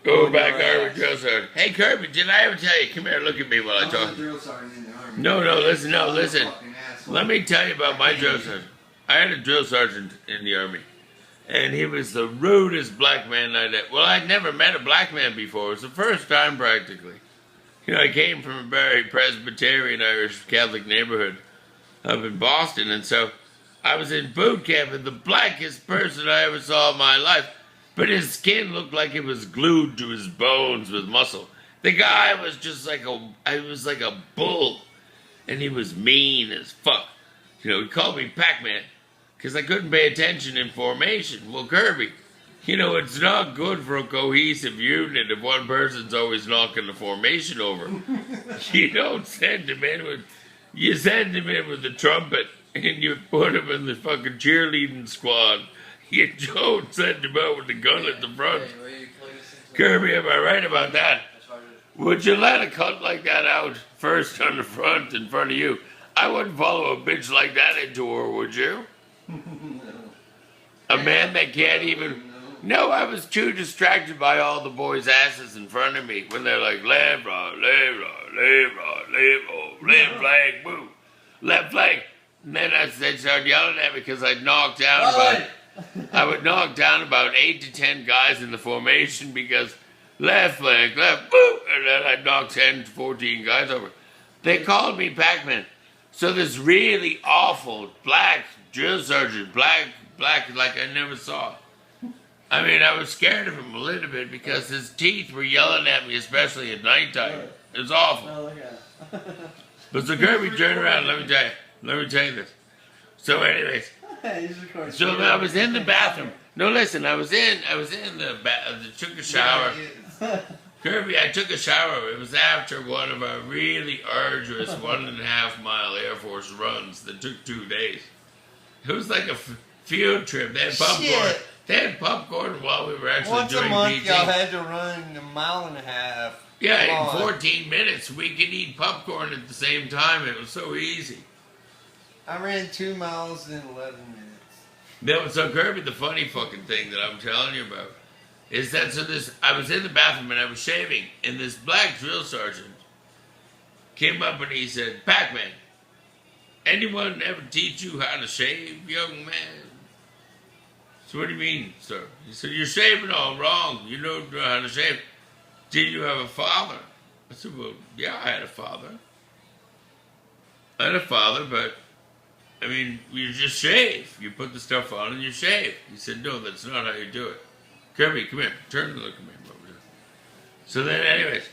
Go back over drill sergeant. Hey Kirby, did I ever tell you? Come here, look at me while I talk. I'm a drill sergeant in the army. No, listen. Let me tell you about my drill sergeant. I had a drill sergeant in the army, and he was the rudest black man I'd ever. Well, I'd never met a black man before. It was the first time practically. You know, I came from a very Presbyterian Irish Catholic neighborhood up in Boston, and so I was in boot camp, and the blackest person I ever saw in my life. But his skin looked like it was glued to his bones with muscle. The guy was just like a bull, and he was mean as fuck. You know, he called me Pac-Man, because I couldn't pay attention in formation. Well, Kirby, you know, it's not good for a cohesive unit if one person's always knocking the formation over. You don't send him in with, you send him in with the trumpet, and you put him in the fucking cheerleading squad. You don't send him out with the gun at the front. Kirby, am I right about that? Would you let a cunt like that out first on the front in front of you? I wouldn't follow a bitch like that into war, would you? A man that can't even... No, I was too distracted by all the boys' asses in front of me when they're like, left, right, left, right, left, right, left, oh, left flag, move, left flag. And then they'd start yelling at me because I'd knock down about... I would knock down about 8 to 10 guys in the formation because left flag, left, boom, and then I'd knock 10 to 14 guys over. They called me Pac-Man. So this really awful black drill sergeant, black like I never saw. I mean, I was scared of him a little bit because his teeth were yelling at me, especially at nighttime. It was awful. Oh, yeah. But so Kirby, turn around, let me tell you this. So anyways, so I was in the bathroom. No, listen, I was in the bathroom, took a shower. Kirby, I took a shower. It was after one of our really arduous 1.5 mile Air Force runs that took 2 days. It was like a field trip. They had popcorn. Shit. They had popcorn while we were actually Once doing a month, PT. y'all had to run 1.5 miles. Yeah, in 14 minutes, we could eat popcorn at the same time. It was so easy. I ran 2 miles in 11 minutes. No, so Kirby, the funny fucking thing that I'm telling you about is that I was in the bathroom and I was shaving, and this black drill sergeant came up and he said, Pac-Man, anyone ever teach you how to shave, young man? So what do you mean, sir? He said, you're shaving all wrong. You don't know how to shave. Did you have a father? I said, well, yeah, I had a father. I had a father, but I mean, you just shave. You put the stuff on and you shave. He said, no, that's not how you do it. Kirby, come here. Turn and look at me. So then, anyways,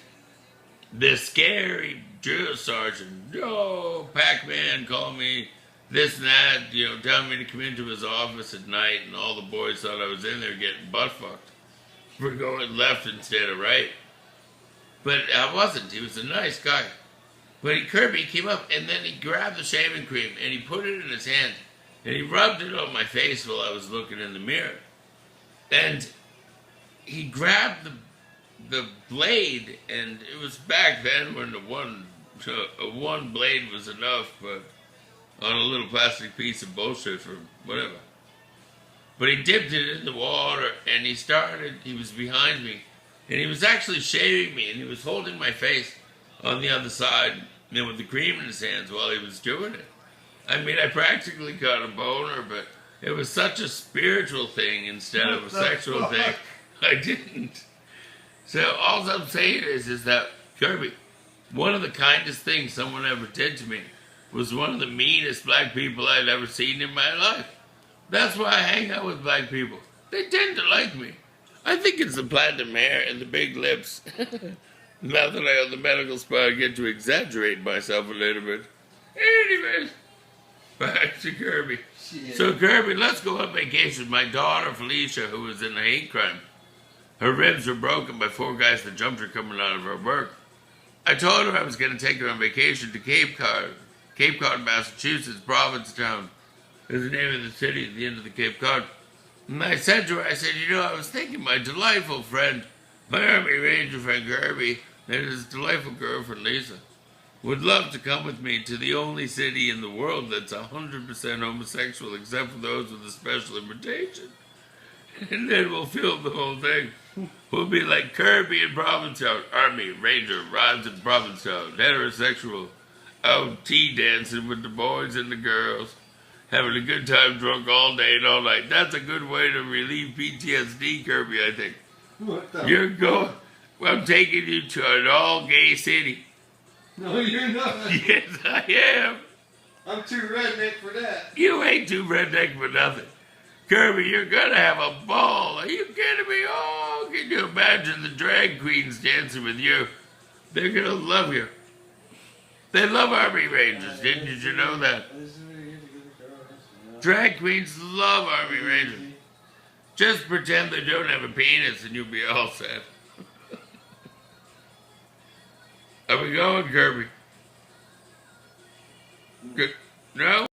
the scary drill sergeant, Pac-Man called me this and that, telling me to come into his office at night, and all the boys thought I was in there getting butt-fucked for going left instead of right. But I wasn't. He was a nice guy. But Kirby came up, and then he grabbed the shaving cream, and he put it in his hand, and he rubbed it on my face while I was looking in the mirror. And he grabbed the blade, and it was back then when one blade was enough, but on a little plastic piece of bullshit for whatever. But he dipped it in the water, and he was behind me, and he was actually shaving me, and he was holding my face on the other side, with the cream in his hands while he was doing it. I mean, I practically got a boner, but it was such a spiritual thing instead of a sexual thing. I didn't. So all I'm saying is that, Kirby, one of the kindest things someone ever did to me was one of the meanest black people I'd ever seen in my life. That's why I hang out with black people. They tend to like me. I think it's the platinum hair and the big lips. Now that I on the medical spot, I get to exaggerate myself a little bit. Anyways, back to Kirby. Shit. So Kirby, let's go on vacation. My daughter Felicia, who was in a hate crime, her ribs were broken by 4 guys that jumped her coming out of her work. I told her I was going to take her on vacation to Cape Cod, Massachusetts, Provincetown is the name of the city at the end of the Cape Cod. And I said to her, I was thinking my delightful friend, my Army Ranger friend Kirby, and his delightful girlfriend Lisa would love to come with me to the only city in the world that's 100% homosexual except for those with a special invitation. And then we'll film the whole thing. We'll be like Kirby in Provincetown. Army Ranger rides in Provincetown. Heterosexual. Out tea dancing with the boys and the girls. Having a good time drunk all day and all night. That's a good way to relieve PTSD, Kirby, I think. What the? You're going... I'm taking you to an all-gay city. No, you're not. Yes, I am. I'm too redneck for that. You ain't too redneck for nothing. Kirby, you're gonna have a ball. Are you kidding me? Oh, can you imagine the drag queens dancing with you? They're gonna love you. They love Army Rangers. Did you know that? Drag queens love Army Rangers. Just pretend they don't have a penis and you'll be all set. Are we going, Kirby? Good. No?